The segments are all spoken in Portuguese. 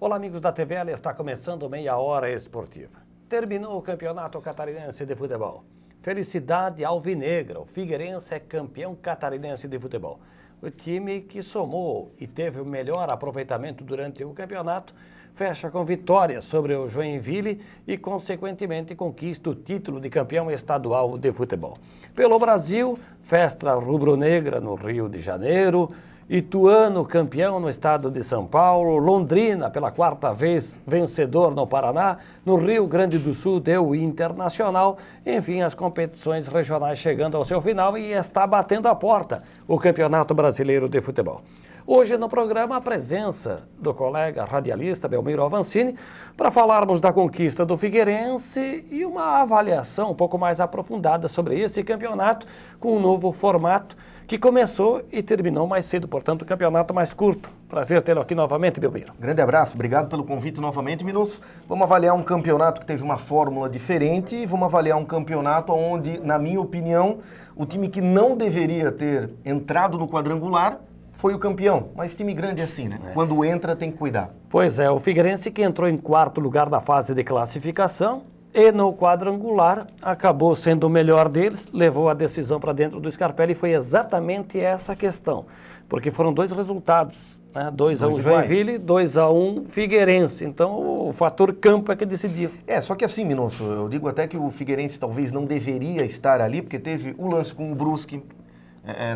Olá, amigos da TVL, está começando Meia Hora Esportiva. Terminou o Campeonato Catarinense de Futebol. Felicidade alvinegra, o Figueirense é campeão catarinense de futebol. O time que somou e teve o melhor aproveitamento durante o campeonato fecha com vitória sobre o Joinville e, consequentemente, conquista o título de campeão estadual de futebol. Pelo Brasil, festa rubro-negra no Rio de Janeiro, Ituano campeão no estado de São Paulo, Londrina pela quarta vez vencedor no Paraná, no Rio Grande do Sul deu o Internacional, enfim, as competições regionais chegando ao seu final e está batendo a porta o Campeonato Brasileiro de Futebol. Hoje no programa a presença do colega radialista Belmiro Avancini para falarmos da conquista do Figueirense e uma avaliação um pouco mais aprofundada sobre esse campeonato com um novo formato que começou e terminou mais cedo, portanto o campeonato mais curto. Prazer tê-lo aqui novamente, Belmiro. Grande abraço, obrigado pelo convite novamente, Minusso. Vamos avaliar um campeonato que teve uma fórmula diferente e vamos avaliar um campeonato onde, na minha opinião, o time que não deveria ter entrado no quadrangular foi o campeão, mas time grande é assim, né? Quando entra tem que cuidar. Pois é, o Figueirense que entrou em quarto lugar na fase de classificação e no quadrangular acabou sendo o melhor deles, levou a decisão para dentro do Scarpelli e foi exatamente essa questão, porque foram dois resultados, né? 2-1 Joinville, 2-1 Figueirense, então o fator campo é que decidiu. Só que assim, Minusso, eu digo até que o Figueirense talvez não deveria estar ali, porque teve o lance com o Brusque,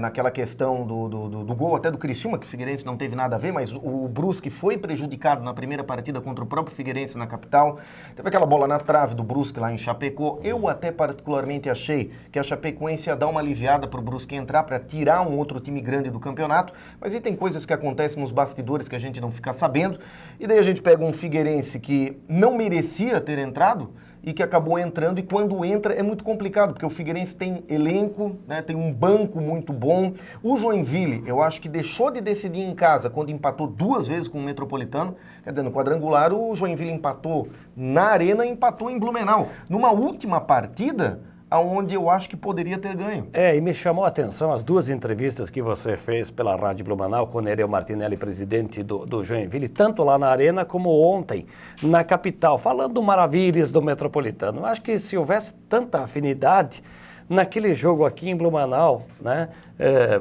naquela questão do gol até do Criciúma, que o Figueirense não teve nada a ver, mas o Brusque foi prejudicado na primeira partida contra o próprio Figueirense na capital. Teve aquela bola na trave do Brusque lá em Chapecó. Eu até particularmente achei que a Chapecoense ia dar uma aliviada para o Brusque entrar, para tirar um outro time grande do campeonato, mas aí tem coisas que acontecem nos bastidores que a gente não fica sabendo, e daí a gente pega um Figueirense que não merecia ter entrado, e que acabou entrando, e quando entra é muito complicado, porque o Figueirense tem elenco, né, tem um banco muito bom. O Joinville, eu acho que deixou de decidir em casa quando empatou 2 vezes com o Metropolitano. Quer dizer, no quadrangular o Joinville empatou na Arena e empatou em Blumenau. Numa última partida, aonde eu acho que poderia ter ganho. E me chamou a atenção as duas entrevistas que você fez pela Rádio Blumenau com o Nereu Martinelli, presidente do Joinville, tanto lá na Arena como ontem na capital, falando maravilhas do Metropolitano. Eu acho que se houvesse tanta afinidade naquele jogo aqui em Blumenau, né?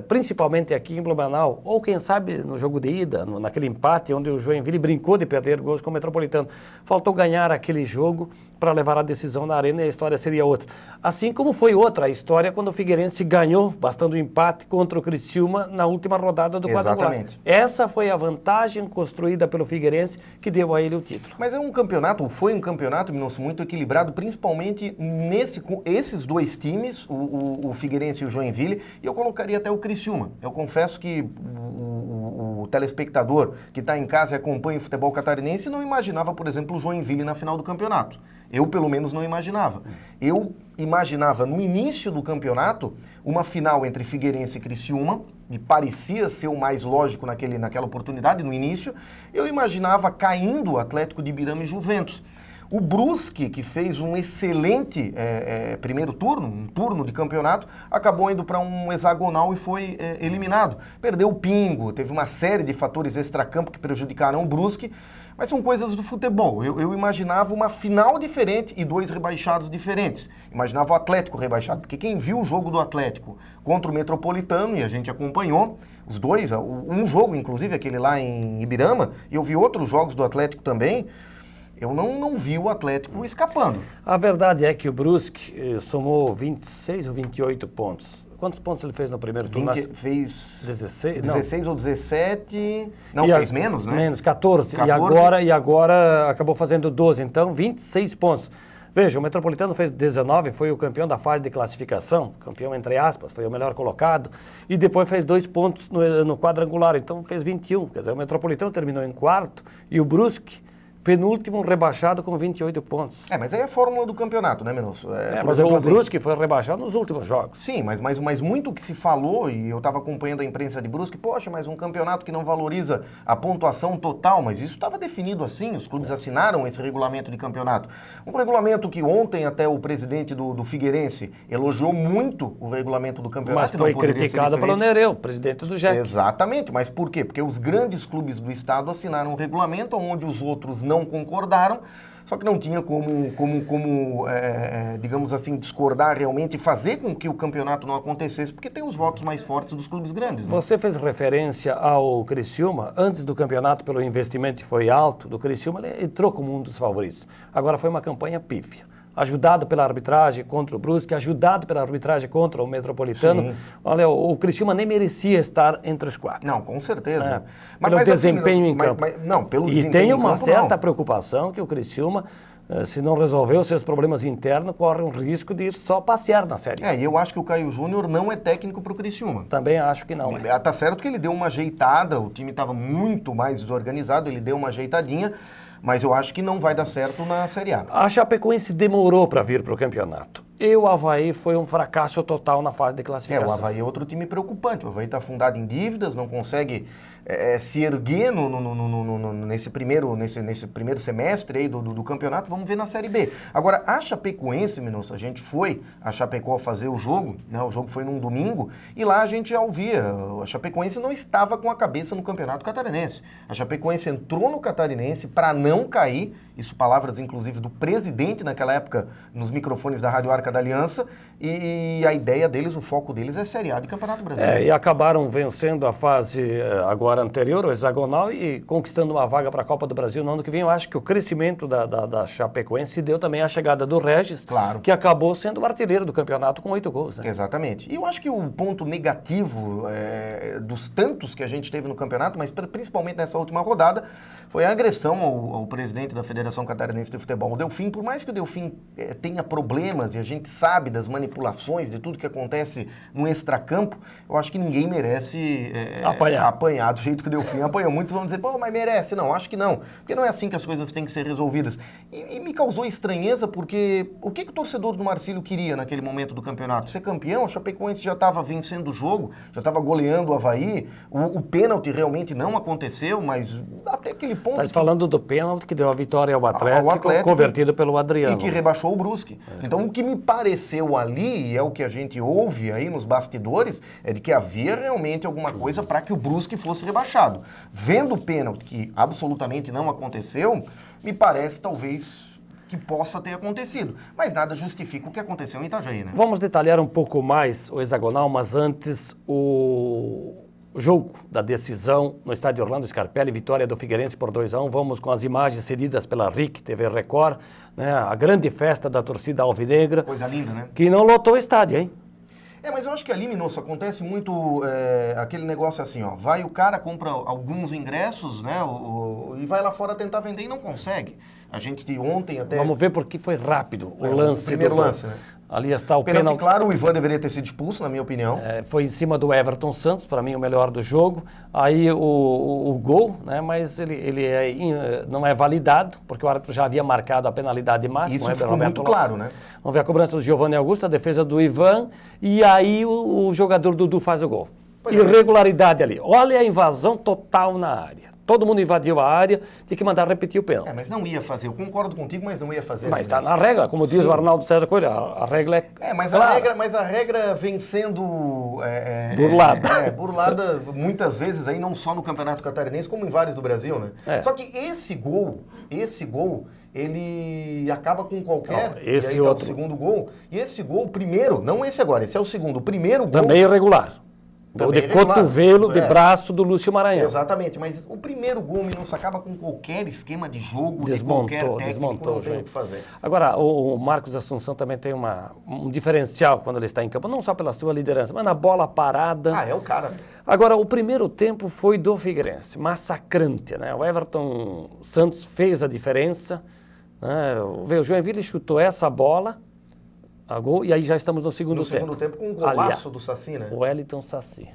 Principalmente aqui em Blumenau, ou quem sabe no jogo de ida, naquele empate onde o Joinville brincou de perder gols com o Metropolitano. Faltou ganhar aquele jogo para levar a decisão na Arena e a história seria outra. Assim como foi outra a história quando o Figueirense ganhou, bastando o empate contra o Criciúma na última rodada do quadrangular. Exatamente. Essa foi a vantagem construída pelo Figueirense que deu a ele o título. Mas é um campeonato, foi um campeonato, Minusso, muito equilibrado, principalmente com esses dois times, o Figueirense e o Joinville, e eu colocaria até o Criciúma. Eu confesso que o telespectador que está em casa e acompanha o futebol catarinense não imaginava, por exemplo, o Joinville na final do campeonato. Eu, pelo menos, não imaginava. Eu imaginava, no início do campeonato, uma final entre Figueirense e Criciúma, me parecia ser o mais lógico naquela oportunidade, no início. Eu imaginava caindo o Atlético de Ibirama e Juventus. O Brusque, que fez um excelente primeiro turno, um turno de campeonato, acabou indo para um hexagonal e foi eliminado. Perdeu o Pingo, teve uma série de fatores extracampo que prejudicaram o Brusque, mas são coisas do futebol. Eu imaginava uma final diferente e 2 rebaixados diferentes. Imaginava o Atlético rebaixado, porque quem viu o jogo do Atlético contra o Metropolitano, e a gente acompanhou, os dois, um jogo inclusive, aquele lá em Ibirama, e eu vi outros jogos do Atlético também, eu não vi o Atlético escapando. A verdade é que o Brusque somou 26 ou 28 pontos. Quantos pontos ele fez no primeiro turno? Fez 16? 16 ou 17. Não, fez menos, né? Menos, 14. 14. E agora acabou fazendo 12. Então, 26 pontos. Veja, o Metropolitano fez 19, foi o campeão da fase de classificação, campeão entre aspas, foi o melhor colocado, e depois fez 2 pontos no quadrangular, então fez 21. Quer dizer, o Metropolitano terminou em quarto e o Brusque penúltimo rebaixado com 28 pontos. Mas aí é a fórmula do campeonato, né, Minosso? Mas o Brusque foi rebaixado nos últimos jogos. Sim, mas muito que se falou, e eu estava acompanhando a imprensa de Brusque, poxa, mas um campeonato que não valoriza a pontuação total, mas isso estava definido assim, os clubes assinaram esse regulamento de campeonato. Um regulamento que ontem até o presidente do Figueirense elogiou muito o regulamento do campeonato. Mas foi criticado pelo Nereu, presidente do JEC. Exatamente, mas por quê? Porque os grandes clubes do estado assinaram um regulamento onde os outros não concordaram, só que não tinha como digamos assim, discordar realmente e fazer com que o campeonato não acontecesse, porque tem os votos mais fortes dos clubes grandes. Né? Você fez referência ao Criciúma, antes do campeonato, pelo investimento que foi alto do Criciúma, ele entrou como um dos favoritos. Agora foi uma campanha pífia. Ajudado pela arbitragem contra o Brusque, ajudado pela arbitragem contra o Metropolitano. Sim. Olha, o Criciúma nem merecia estar entre os 4. Não, com certeza. Pelo desempenho em campo. Não, pelo e desempenho tem em uma campo, certa não. preocupação que o Criciúma, se não resolver os seus problemas internos, corre um risco de ir só passear na Série A. E eu acho que o Caio Júnior não é técnico para o Criciúma. Também acho que não. Tá certo que ele deu uma ajeitada, o time estava muito mais desorganizado, ele deu uma ajeitadinha, mas eu acho que não vai dar certo na Série A. A Chapecoense demorou para vir para o campeonato. E o Avaí foi um fracasso total na fase de classificação. O Avaí é outro time preocupante. O Avaí está afundado em dívidas, não consegue se erguer nesse primeiro semestre aí do campeonato. Vamos ver na Série B. Agora, a Chapecoense, Minosso, a gente foi a Chapecó fazer o jogo, né? O jogo foi num domingo, e lá a gente já ouvia. A Chapecoense não estava com a cabeça no Campeonato Catarinense. A Chapecoense entrou no Catarinense para não cair, isso palavras inclusive do presidente naquela época, nos microfones da Rádio Arca da Aliança, e a ideia deles, o foco deles é Série A de Campeonato Brasileiro. E acabaram vencendo a fase agora anterior, o hexagonal, e conquistando uma vaga para a Copa do Brasil no ano que vem. Eu acho que o crescimento da Chapecoense se deu também à chegada do Regis, claro, que acabou sendo o artilheiro do campeonato com 8 gols. Né? Exatamente. E eu acho que o ponto negativo dos tantos que a gente teve no campeonato, mas principalmente nessa última rodada, foi a agressão ao presidente da Federação Catarinense de Futebol, o Delfim. Por mais que o Delfim tenha problemas, e a gente sabe das manipulações, de tudo que acontece no extracampo, eu acho que ninguém merece apanhar do jeito que o Delfim apanhou. Muitos vão dizer, pô, mas merece. Não, acho que não. Porque não é assim que as coisas têm que ser resolvidas. E me causou estranheza, porque o que o torcedor do Marcílio queria naquele momento do campeonato? Ser campeão, o Chapecoense já estava vencendo o jogo, já estava goleando o Avaí, o pênalti realmente não aconteceu, mas até aquele ponto... Estás falando do pênalti que deu a vitória ao Atlético convertido pelo Adriano. E que rebaixou o Brusque. Então, o que me pareceu ali, e é o que a gente ouve aí nos bastidores, é de que havia realmente alguma coisa para que o Brusque fosse rebaixado. Vendo o pênalti, que absolutamente não aconteceu, me parece talvez que possa ter acontecido. Mas nada justifica o que aconteceu em Itajaí, né? Vamos detalhar um pouco mais o hexagonal, mas antes o jogo da decisão no estádio Orlando Scarpelli, vitória do Figueirense por 2-1. Vamos com as imagens cedidas pela RIC TV Record, né? A grande festa da torcida alvinegra. Coisa linda, né? Que não lotou o estádio, hein? Mas eu acho que ali, Minosso, acontece muito aquele negócio assim, ó, vai o cara, compra alguns ingressos, né, e vai lá fora tentar vender e não consegue. A gente ontem até... Vamos ver porque foi rápido o lance. O primeiro lance, né? Ali está o pênalti. Claro, o Ivan deveria ter sido expulso, na minha opinião. Foi em cima do Everton Santos, para mim o melhor do jogo. Aí o gol, né, mas ele não é validado, porque o árbitro já havia marcado a penalidade máxima. Isso ficou muito claro, né? Vamos ver a cobrança do Giovanni Augusto, a defesa do Ivan, e aí o jogador Dudu faz o gol. Irregularidade ali. Olha a invasão total na área. Todo mundo invadiu a área, tinha que mandar repetir o pênalti. Mas não ia fazer. Eu concordo contigo, mas não ia fazer. Mas está na regra, como diz o Arnaldo César Coelho, a regra é mas clara. A regra vem sendo... burlada. Burlada muitas vezes aí, não só no Campeonato Catarinense, como em vários do Brasil, né? Só que esse gol, ele acaba com qualquer... Não, esse outro... o segundo gol. E esse gol, o primeiro, não esse agora, esse é o segundo. O primeiro gol... Também irregular. De cotovelo, de braço do Lúcio Maranhão. Exatamente, mas o primeiro gol, Minosso, acaba com qualquer esquema de jogo, de qualquer técnico, não tem o que fazer. Agora, o Marcos Assunção também tem um diferencial quando ele está em campo, não só pela sua liderança, mas na bola parada. É o cara. Agora, o primeiro tempo foi do Figueirense, massacrante, né? O Everton Santos fez a diferença, né? O Joinville chutou essa bola, a gol, e aí já estamos no segundo tempo. No segundo tempo com um golaço do Saci, né? O Wellington Saci.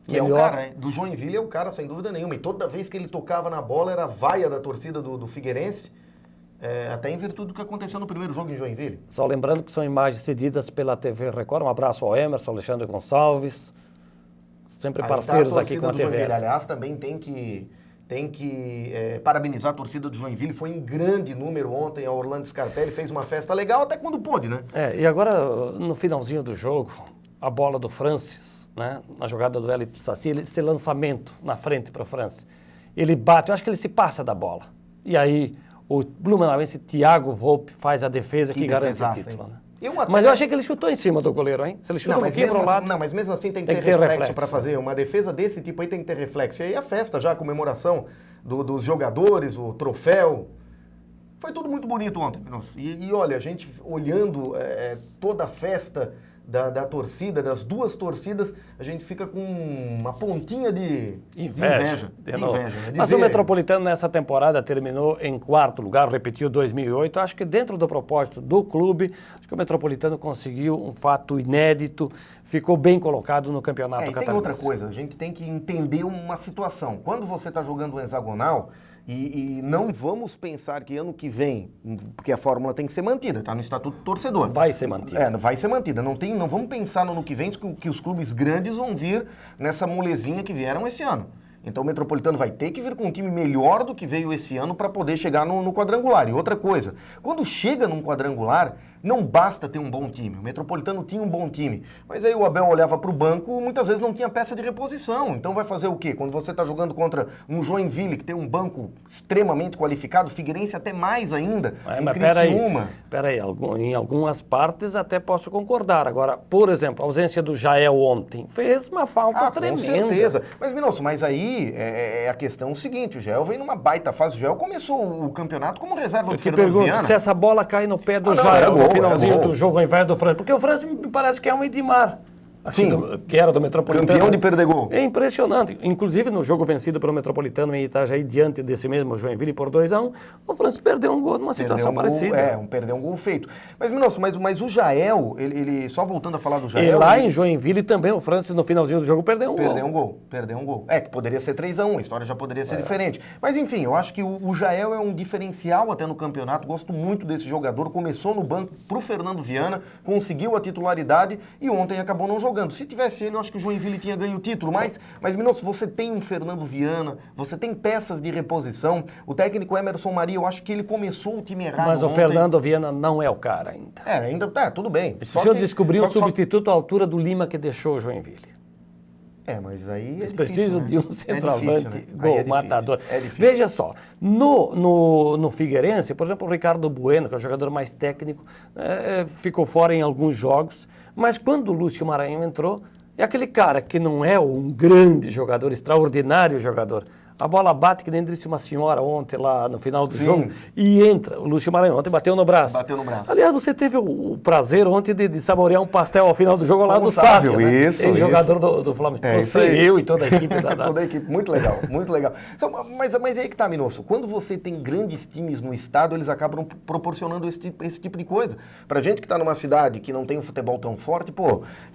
Que é o cara, do Joinville é o cara, sem dúvida nenhuma. E toda vez que ele tocava na bola era a vaia da torcida do Figueirense, até em virtude do que aconteceu no primeiro jogo em Joinville. Só lembrando que são imagens cedidas pela TV Record. Um abraço ao Emerson, Alexandre Gonçalves, sempre parceiros aqui com a TV. Joinville, aliás, também tem que parabenizar a torcida do Joinville. Foi em grande número ontem, a Orlando Scarpelli fez uma festa legal até quando pôde, né? E agora, no finalzinho do jogo, a bola do Francis, né, na jogada do Wellington Saci, esse lançamento na frente para o Francis, ele bate, eu acho que ele se passa da bola. E aí o blumenauense Thiago Volpe faz a defesa que garante o título. Né? Mas eu achei que ele chutou em cima do goleiro, hein? Se ele chutou aqui para o lado... Não, mas mesmo assim tem que ter reflexo para fazer. Uma defesa desse tipo aí tem que ter reflexo. E aí a festa já, a comemoração dos jogadores, o troféu... Foi tudo muito bonito ontem. E olha, a gente olhando toda a festa da torcida, das duas torcidas, a gente fica com uma pontinha de inveja. Mas o Metropolitano nessa temporada terminou em 4º lugar, repetiu 2008. Acho que dentro do propósito do clube, acho que o Metropolitano conseguiu um fato inédito, ficou bem colocado no campeonato catarinense. Tem outra coisa, a gente tem que entender uma situação. Quando você está jogando o hexagonal, e não vamos pensar que ano que vem, porque a fórmula tem que ser mantida, está no Estatuto do Torcedor. Vai ser mantida. Vai ser mantida. Não vamos pensar no ano que vem que os clubes grandes vão vir nessa molezinha que vieram esse ano. Então o Metropolitano vai ter que vir com um time melhor do que veio esse ano para poder chegar no quadrangular. E outra coisa, quando chega num quadrangular, não basta ter um bom time. O Metropolitano tinha um bom time, mas aí o Abel olhava para o banco, muitas vezes não tinha peça de reposição. Então vai fazer o quê? Quando você está jogando contra um Joinville, que tem um banco extremamente qualificado, Figueirense até mais ainda, mas peraí, em algumas partes até posso concordar. Agora, por exemplo, a ausência do Jael ontem fez uma falta tremenda. Com certeza. Mas, Minosso, aí a questão seguinte, o Jael vem numa baita fase. O Jael começou o campeonato como reserva do Fernando Viana. Se essa bola cai no pé do Jael, finalzinho do jogo ao invés do França, porque o França me parece que é um Edmar, que era do Metropolitano. Campeão de perder gol. É impressionante. Inclusive no jogo vencido pelo Metropolitano em Itajaí, diante desse mesmo Joinville por 2-1, o França perdeu um gol numa situação parecida. Perdeu um gol feito. Mas, Minosso, mas o Jael, ele só voltando a falar do Jael... E lá em Joinville também o França no finalzinho do jogo perdeu um gol. Perdeu um gol. Que poderia ser 3-1, a história já poderia ser diferente. Mas enfim, eu acho que o Jael é um diferencial até no campeonato, gosto muito desse jogador, começou no banco pro Fernando Viana, conseguiu a titularidade e ontem acabou não jogando. Se tivesse ele, eu acho que o Joinville tinha ganho o título, mas Minosso, você tem um Fernando Viana, você tem peças de reposição, o técnico Emerson Maria, eu acho que ele começou o time errado Mas ontem. O Fernando Viana não é o cara ainda. Tudo bem. Se eu descobrir um substituto à altura do Lima que deixou o Joinville. Mas aí eles precisam de um centroavante matador. É difícil. Veja só, no Figueirense, por exemplo, o Ricardo Bueno, que é o jogador mais técnico, ficou fora em alguns jogos, mas quando o Lúcio Maranhão entrou, é aquele cara que não é um grande jogador, extraordinário jogador. A bola bate, que nem disse uma senhora ontem lá no final do jogo, e entra. O Lúcio Maranhão ontem bateu no braço. Aliás, você teve o prazer ontem de saborear um pastel ao final do jogo lá do Sávio, né? Isso. Jogador do Flamengo. Eu e toda a equipe. Toda a equipe, muito legal, muito legal. Mas aí que tá, Minosso, quando você tem grandes times no estado, eles acabam proporcionando esse tipo de coisa. Pra gente que tá numa cidade que não tem um futebol tão forte,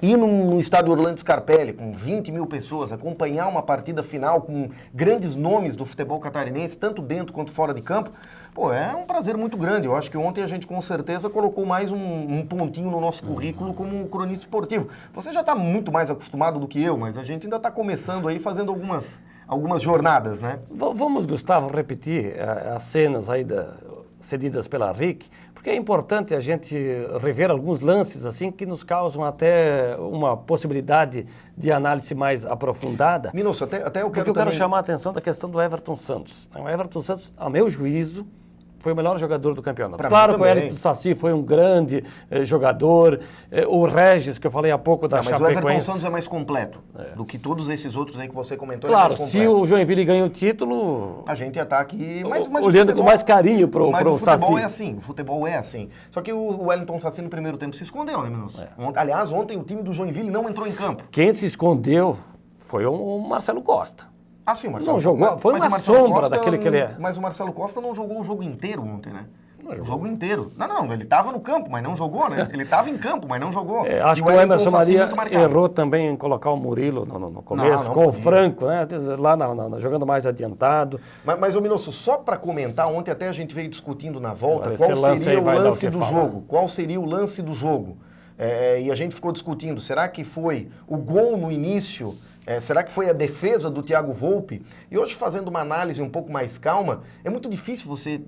ir num estádio Orlando Scarpelli, com 20 mil pessoas, acompanhar uma partida final com grandes nomes do futebol catarinense, tanto dentro quanto fora de campo, é um prazer muito grande. Eu acho que ontem a gente com certeza colocou mais um pontinho no nosso currículo como cronista esportivo. Você já está muito mais acostumado do que eu, mas a gente ainda está começando aí, fazendo algumas jornadas, né? Vamos, Gustavo, repetir as cenas aí cedidas pela RIC, porque é importante a gente rever alguns lances assim que nos causam até uma possibilidade de análise mais aprofundada. Minosso, até eu quero quero chamar a atenção da questão do Everton Santos. O Everton Santos, a meu juízo, foi o melhor jogador do campeonato. Claro que o Wellington Saci foi um grande jogador, o Regis, que eu falei há pouco da Chapecoense. Mas o Everton Santos é mais completo do que todos esses outros aí que você comentou. Claro, se o Joinville ganha o título... A gente ia estar aqui... olhando com mais carinho para o Saci. O futebol é assim. Só que o Wellington Saci no primeiro tempo se escondeu, né, Minosso? Aliás, ontem o time do Joinville não entrou em campo. Quem se escondeu foi o Marcelo Costa. Sim, o Marcelo. Não jogou, foi uma sombra daquele que ele é. Mas o Marcelo Costa não jogou o jogo inteiro ontem, né? O jogo inteiro. Não, ele estava no campo, mas não jogou, né? Ele estava em campo, mas não jogou. Acho que o Emerson Maria errou também em colocar o Murilo no começo, com o Franco, né? Lá jogando mais adiantado. Mas ô Minosso, só para comentar, ontem até a gente veio discutindo na volta qual seria o lance do jogo. Qual seria o lance do jogo? E a gente ficou discutindo, será que foi o gol no início? Será que foi a defesa do Thiago Volpi? E hoje, fazendo uma análise um pouco mais calma, é muito difícil você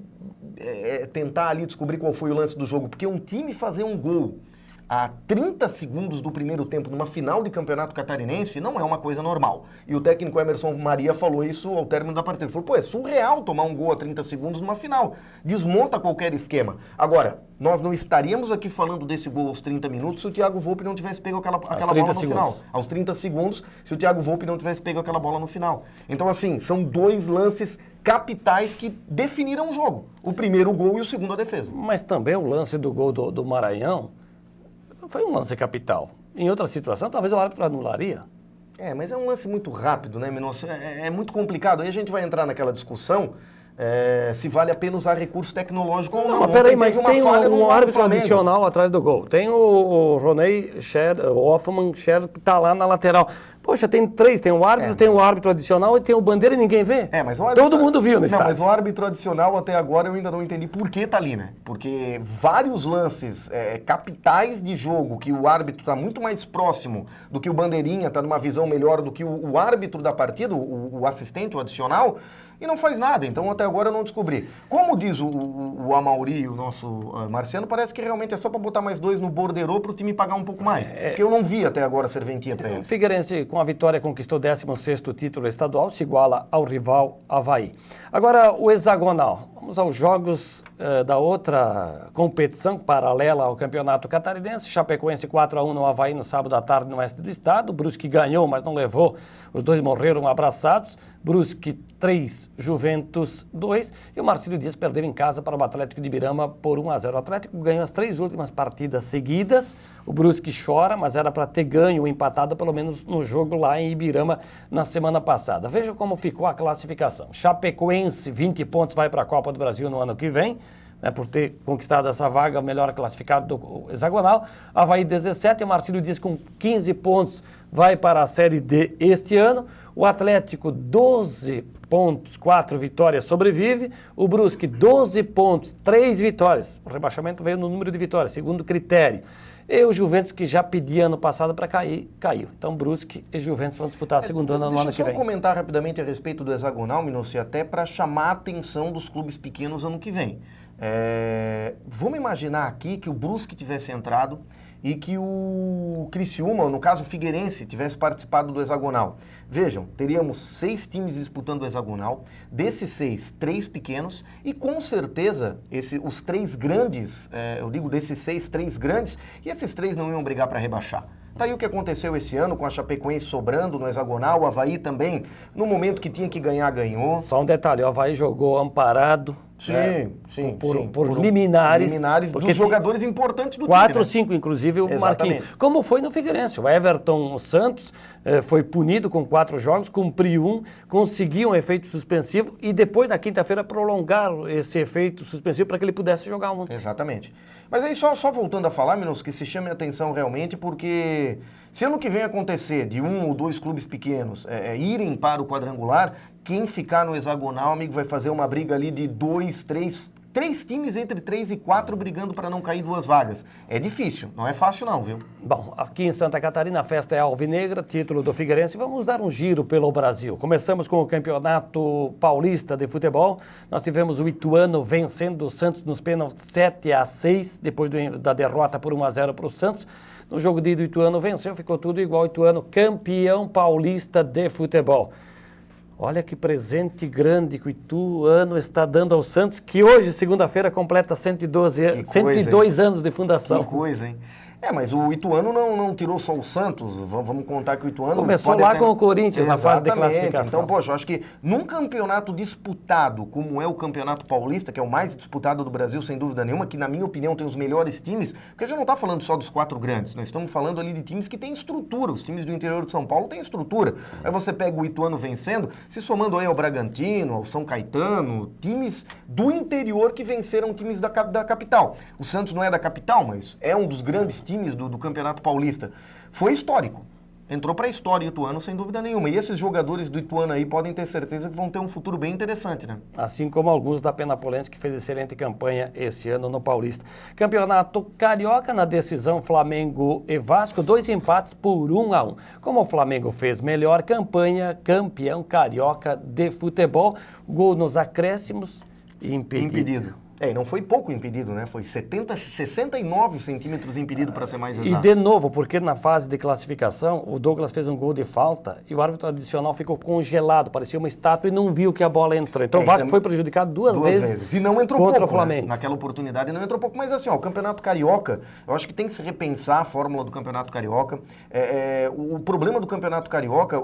tentar ali descobrir qual foi o lance do jogo, porque um time fazer um gol a 30 segundos do primeiro tempo numa final de campeonato catarinense não é uma coisa normal. E o técnico Emerson Maria falou isso ao término da partida. Ele falou, é surreal tomar um gol a 30 segundos numa final. Desmonta qualquer esquema. Agora, nós não estaríamos aqui falando desse gol aos 30 minutos se o Thiago Volpi não tivesse pego aquela bola no final. Aos 30 segundos, se o Thiago Volpi não tivesse pego aquela bola no final. Então, assim, são dois lances capitais que definiram o jogo. O primeiro gol e o segundo a defesa. Mas também o lance do gol do Maranhão foi um lance capital. Em outra situação, talvez o árbitro anularia. Mas é um lance muito rápido, né, Minosso? É muito complicado. Aí a gente vai entrar naquela discussão se vale a pena usar recurso tecnológico ou não. Mas peraí, mas tem um árbitro adicional atrás do gol. Tem o Roney Hoffman Scher, que está lá na lateral. Poxa, tem três, tem o árbitro, tem o árbitro adicional e tem o bandeira e ninguém vê. Mas o árbitro, todo mundo viu no estádio. Mas o árbitro adicional até agora eu ainda não entendi por que tá ali, né? Porque vários lances capitais de jogo que o árbitro está muito mais próximo do que o bandeirinha, está numa visão melhor do que o árbitro da partida, o assistente, o adicional, e não faz nada. Então até agora eu não descobri. Como diz o Amauri, o nosso Marciano, parece que realmente é só para botar mais dois no borderô para o time pagar um pouco mais. Porque eu não vi até agora serventia para eles. O Figueirense, com a vitória, conquistou o 16º título estadual, se iguala ao rival Avaí. Agora, o hexagonal. Vamos aos jogos da outra competição paralela ao Campeonato Catarinense. Chapecoense 4-1 no Avaí no sábado à tarde no oeste do estado. Brusque ganhou, mas não levou. Os dois morreram abraçados. Brusque 3, Juventus 2. E o Marcílio Dias perdeu em casa para o Atlético de Ibirama por 1-0. O Atlético ganhou as 3 últimas partidas seguidas. O Brusque chora, mas era para ter ganho ou empatado pelo menos no jogo lá em Ibirama na semana passada. Veja como ficou a classificação. Chapecoense, 20 pontos, vai para a Copa do Brasil no ano que vem, por ter conquistado essa vaga, melhor classificado do hexagonal. Avaí 17, o Marcílio Dias com 15 pontos vai para a Série D este ano. O Atlético 12 pontos, 4 vitórias, sobrevive. O Brusque 12 pontos, 3 vitórias. O rebaixamento veio no número de vitórias, segundo critério. E o Juventus, que já pedia ano passado para cair, caiu. Então, Brusque e Juventus vão disputar a segunda ano no ano que vem. Deixa eu só comentar rapidamente a respeito do hexagonal, Minosso, até para chamar a atenção dos clubes pequenos ano que vem. Vamos imaginar aqui que o Brusque tivesse entrado e que o Criciúma, ou no caso o Figueirense, tivesse participado do hexagonal. Vejam, teríamos 6 times disputando o hexagonal, desses 6, 3 pequenos, e com certeza os 3 grandes, eu digo desses 6, 3 grandes, e esses 3 não iam brigar para rebaixar. Tá aí o que aconteceu esse ano com a Chapecoense sobrando no hexagonal, o Avaí também, no momento que tinha que ganhar, ganhou. Só um detalhe, o Avaí jogou amparado. Sim, por liminares. Liminares dos jogadores importantes do 4 time, ou 5, inclusive o Exatamente. Marquinhos. Como foi no Figueirense. O Everton Santos foi punido com 4 jogos, cumpriu 1, conseguiu um efeito suspensivo e depois na quinta-feira prolongaram esse efeito suspensivo para que ele pudesse jogar um. Exatamente. Mas aí só voltando a falar, Minosso, que se chame a atenção realmente, porque se ano que vem acontecer de 1 ou 2 clubes pequenos irem para o quadrangular, quem ficar no hexagonal, amigo, vai fazer uma briga ali de 2, 3 times entre 3 e 4 brigando para não cair 2 vagas. É difícil, não é fácil não, viu? Bom, aqui em Santa Catarina a festa é alvinegra, título do Figueirense. Vamos dar um giro pelo Brasil. Começamos com o Campeonato Paulista de Futebol. Nós tivemos o Ituano vencendo o Santos nos pênaltis 7-6, depois da derrota por 1-0 para o Santos. No jogo de ida, o Ituano venceu, ficou tudo igual. O Ituano campeão paulista de futebol. Olha que presente grande que o Ituano está dando ao Santos, que hoje, segunda-feira, completa 102 anos de fundação. Que coisa, hein? Mas o Ituano não tirou só o Santos, vamos contar que o Ituano... Começou lá com o Corinthians na fase de classificação. Então, poxa, eu acho que num campeonato disputado, como é o Campeonato Paulista, que é o mais disputado do Brasil, sem dúvida nenhuma, que na minha opinião tem os melhores times, porque a gente não está falando só dos 4 grandes, nós estamos falando ali de times que têm estrutura, os times do interior de São Paulo têm estrutura. Aí você pega o Ituano vencendo, se somando aí ao Bragantino, ao São Caetano, times do interior que venceram times da capital. O Santos não é da capital, mas é um dos grandes times do Campeonato Paulista. Foi histórico. Entrou para a história o Ituano, sem dúvida nenhuma. E esses jogadores do Ituano aí podem ter certeza que vão ter um futuro bem interessante, né? Assim como alguns da Penapolense, que fez excelente campanha esse ano no Paulista. Campeonato Carioca, na decisão Flamengo e Vasco, 2 empates por 1-1. Como o Flamengo fez melhor campanha, campeão carioca de futebol, gol nos acréscimos e impedido. E não foi pouco impedido, né? Foi 69 centímetros impedido, para ser mais exato. E de novo, porque na fase de classificação, o Douglas fez um gol de falta e o árbitro adicional ficou congelado, parecia uma estátua e não viu que a bola entrou. Então o Vasco foi prejudicado duas vezes. E não entrou contra pouco, o Flamengo. Né? Naquela oportunidade não entrou pouco. Mas assim, o Campeonato Carioca, eu acho que tem que se repensar a fórmula do Campeonato Carioca. O problema do Campeonato Carioca,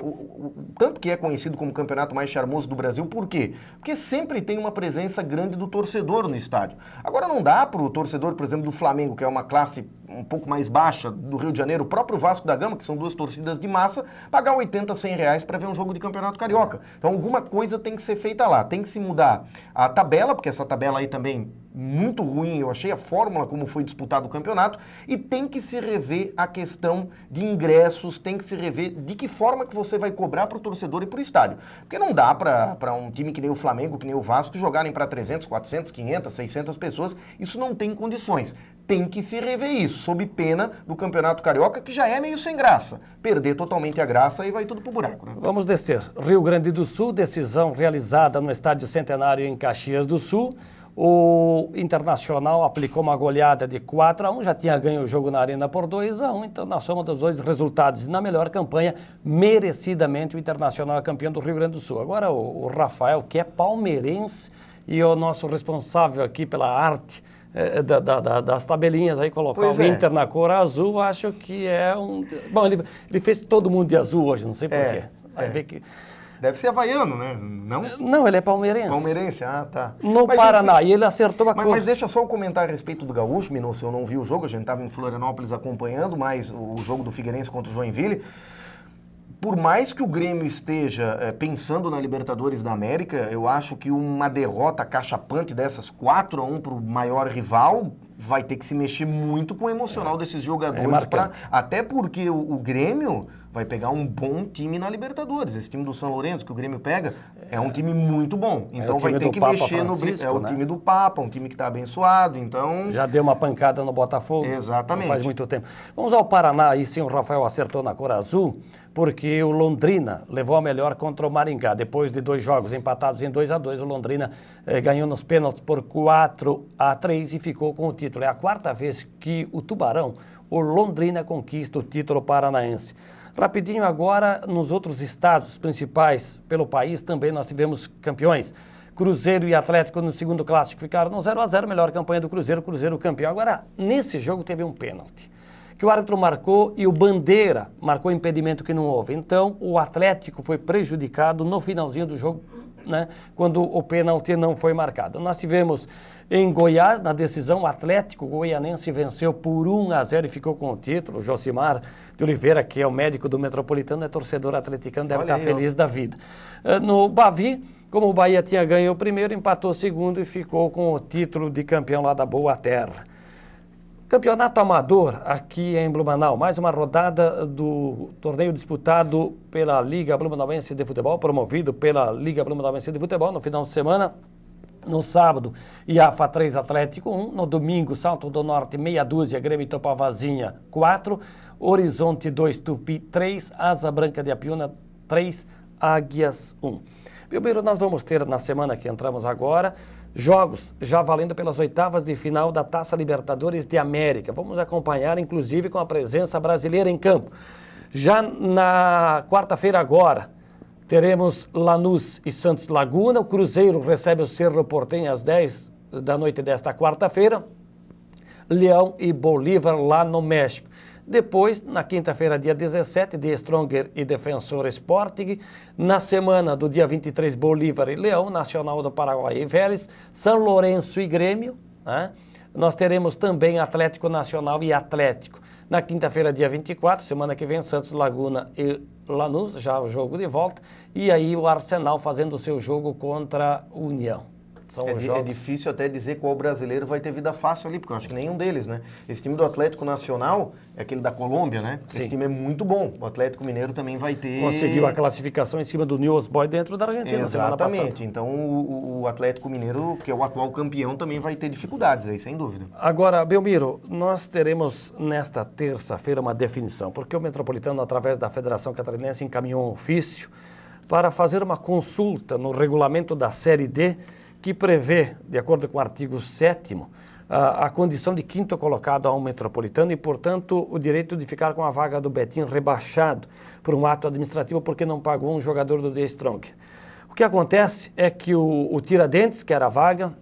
tanto que é conhecido como o campeonato mais charmoso do Brasil, por quê? Porque sempre tem uma presença grande do torcedor no estádio. Agora não dá para o torcedor, por exemplo, do Flamengo, que é uma classe um pouco mais baixa do Rio de Janeiro, o próprio Vasco da Gama, que são 2 torcidas de massa, pagar 80, 100 reais para ver um jogo de Campeonato Carioca. Então alguma coisa tem que ser feita lá, tem que se mudar a tabela, porque essa tabela aí também muito ruim, eu achei a fórmula como foi disputado o campeonato, e tem que se rever a questão de ingressos, tem que se rever de que forma que você vai cobrar para o torcedor e para o estádio. Porque não dá para um time que nem o Flamengo, que nem o Vasco, jogarem para 300, 400, 500, 600 pessoas, isso não tem condições. Tem que se rever isso, sob pena do Campeonato Carioca, que já é meio sem graça. Perder totalmente a graça e vai tudo pro buraco, né? Vamos descer. Rio Grande do Sul, decisão realizada no Estádio Centenário em Caxias do Sul. O Internacional aplicou uma goleada de 4-1, já tinha ganho o jogo na Arena por 2-1, então na soma dos 2 resultados e na melhor campanha, merecidamente o Internacional é campeão do Rio Grande do Sul. Agora o Rafael, que é palmeirense e o nosso responsável aqui pela arte das tabelinhas aí, colocar o Inter na cor azul, acho que é um... Bom, ele fez todo mundo de azul hoje, não sei porquê. Vai ver que... Deve ser havaiano, né? Não, ele é palmeirense. Palmeirense, tá. No Paraná, e ele acertou a cor. Mas deixa só eu comentar a respeito do Gaúcho, Minosso, eu não vi o jogo, a gente estava em Florianópolis acompanhando, mas o jogo do Figueirense contra o Joinville... Por mais que o Grêmio esteja pensando na Libertadores da América, eu acho que uma derrota cachapante dessas 4-1 para o maior rival vai ter que se mexer muito com o emocional desses jogadores. Até porque o Grêmio vai pegar um bom time na Libertadores. Esse time do São Lourenço que o Grêmio pega é um time muito bom. Então vai ter que mexer no... É o time do Papa, um time que está abençoado, então... Já deu uma pancada no Botafogo. Exatamente. Não faz muito tempo. Vamos ao Paraná, aí sim o Rafael acertou na cor azul, porque o Londrina levou a melhor contra o Maringá. Depois de 2 jogos empatados em 2-2, o Londrina ganhou nos pênaltis por 4-3 e ficou com o título. É a 4ª vez que o Tubarão, o Londrina, conquista o título paranaense. Rapidinho agora, nos outros estados principais pelo país, também nós tivemos campeões. Cruzeiro e Atlético no segundo clássico ficaram no 0-0, melhor campanha do Cruzeiro, Cruzeiro campeão. Agora, nesse jogo teve um pênalti, que o árbitro marcou e o Bandeira marcou impedimento que não houve. Então, o Atlético foi prejudicado no finalzinho do jogo, né, quando o pênalti não foi marcado. Nós tivemos em Goiás, na decisão, o Atlético Goianense venceu por 1-0 e ficou com o título. O Josimar de Oliveira, que é o médico do Metropolitano, é torcedor atleticano, deve estar feliz da vida. No Bavi, como o Bahia tinha ganho o primeiro, empatou o segundo e ficou com o título de campeão lá da Boa Terra. Campeonato Amador aqui em Blumenau, mais uma rodada do torneio disputado pela Liga Blumenauense de Futebol, promovido pela Liga Blumenauense de Futebol no final de semana. No sábado, IAFA 3, Atlético 1. No domingo, Salto do Norte, meia dúzia, Grêmio Topavazinha 4. Horizonte 2, Tupi 3. Asa Branca de Apiúna 3, Águias 1. Bilbeiro, nós vamos ter na semana que entramos agora, jogos já valendo pelas 8ª de final da Taça Libertadores de América. Vamos acompanhar, inclusive, com a presença brasileira em campo. Já na quarta-feira agora, teremos Lanús e Santos Laguna. O Cruzeiro recebe o Cerro Porteño às 10 da noite desta quarta-feira. Leão e Bolívar lá no México. Depois, na quinta-feira, dia 17, The Stronger e Defensor Sporting. Na semana do dia 23, Bolívar e Leão, Nacional do Paraguai e Vélez, São Lourenço e Grêmio, né? Nós teremos também Atlético Nacional e Atlético. Na quinta-feira, dia 24, semana que vem, Santos Laguna e Lanús, já o jogo de volta. E aí o Arsenal fazendo o seu jogo contra a União. São os jogos. É difícil até dizer qual brasileiro vai ter vida fácil ali, porque eu acho que nenhum deles, né? Esse time do Atlético Nacional é aquele da Colômbia, né? Sim. Esse time é muito bom. O Atlético Mineiro também vai ter... Conseguiu a classificação em cima do Newell's Boys dentro da Argentina semana passada. Exatamente. Então o Atlético Mineiro, que é o atual campeão, também vai ter dificuldades aí, sem dúvida. Agora, Belmiro, nós teremos nesta terça-feira uma definição, porque o Metropolitano, através da Federação Catarinense, encaminhou um ofício para fazer uma consulta no regulamento da Série D, que prevê, de acordo com o artigo 7º, a condição de quinto colocado ao Metropolitano e, portanto, o direito de ficar com a vaga do Betim rebaixado por um ato administrativo porque não pagou um jogador do The Strong. O que acontece é que o Tiradentes quer a vaga,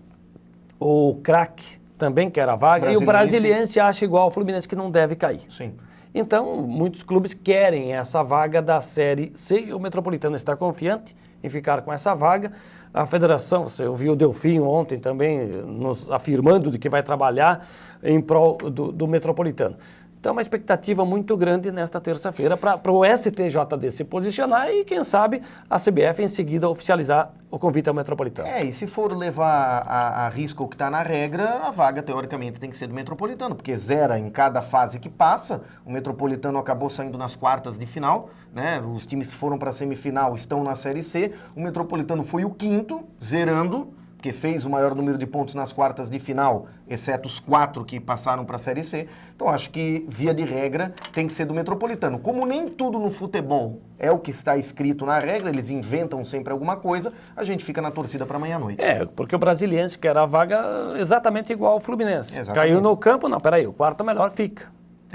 o Crack também quer a vaga e o Brasiliense acha igual ao Fluminense que não deve cair. Sim. Então, muitos clubes querem essa vaga da Série C e o Metropolitano está confiante em ficar com essa vaga. A federação, você ouviu o Delfim ontem também nos afirmando de que vai trabalhar em prol do Metropolitano. Então, uma expectativa muito grande nesta terça-feira para o STJD se posicionar e, quem sabe, a CBF em seguida oficializar o convite ao Metropolitano. E se for levar a risco o que está na regra, a vaga, teoricamente, tem que ser do Metropolitano, porque zera em cada fase que passa. O Metropolitano acabou saindo nas quartas de final, né? Os times que foram para a semifinal estão na Série C. O Metropolitano foi o quinto, zerando, porque fez o maior número de pontos nas quartas de final, exceto os 4 que passaram para a Série C. Então, acho que, via de regra, tem que ser do Metropolitano. Como nem tudo no futebol é o que está escrito na regra, eles inventam sempre alguma coisa, a gente fica na torcida para amanhã à noite. Porque o Brasiliense quer a vaga exatamente igual ao Fluminense. Exatamente. Caiu no campo, não, peraí, o quarto melhor fica.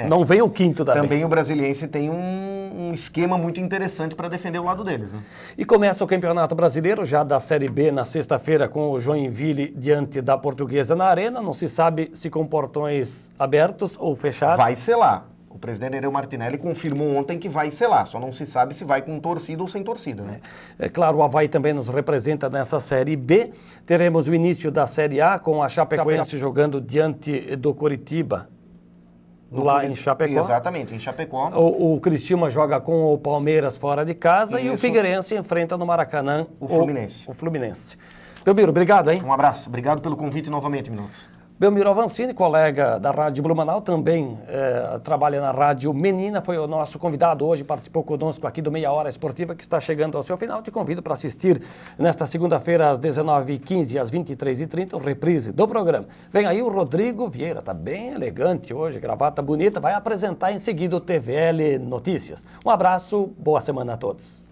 Não vem o quinto da Também o Brasiliense tem um esquema muito interessante para defender o lado deles, né? E começa o Campeonato Brasileiro, já da Série B, na sexta-feira, com o Joinville diante da Portuguesa na Arena. Não se sabe se com portões abertos ou fechados. Vai ser lá. O presidente Nereu Martinelli confirmou ontem que vai ser lá. Só não se sabe se vai com torcida ou sem torcida, né? É claro, o Avaí também nos representa nessa Série B. Teremos o início da Série A, com a Chapecoense jogando diante do Coritiba. Lá em Chapecó. Exatamente, em Chapecó. O Criciúma joga com o Palmeiras fora de casa. Isso. E o Figueirense enfrenta no Maracanã o Fluminense. O Fluminense. Belmiro, obrigado, hein? Um abraço. Obrigado pelo convite novamente, Minoso. Belmiro Avancini, colega da Rádio Blumenau, também trabalha na Rádio Menina, foi o nosso convidado hoje, participou conosco aqui do Meia Hora Esportiva, que está chegando ao seu final. Te convido para assistir nesta segunda-feira, às 19h15 e às 23h30, o reprise do programa. Vem aí o Rodrigo Vieira, tá bem elegante hoje, gravata bonita, vai apresentar em seguida o TVL Notícias. Um abraço, boa semana a todos.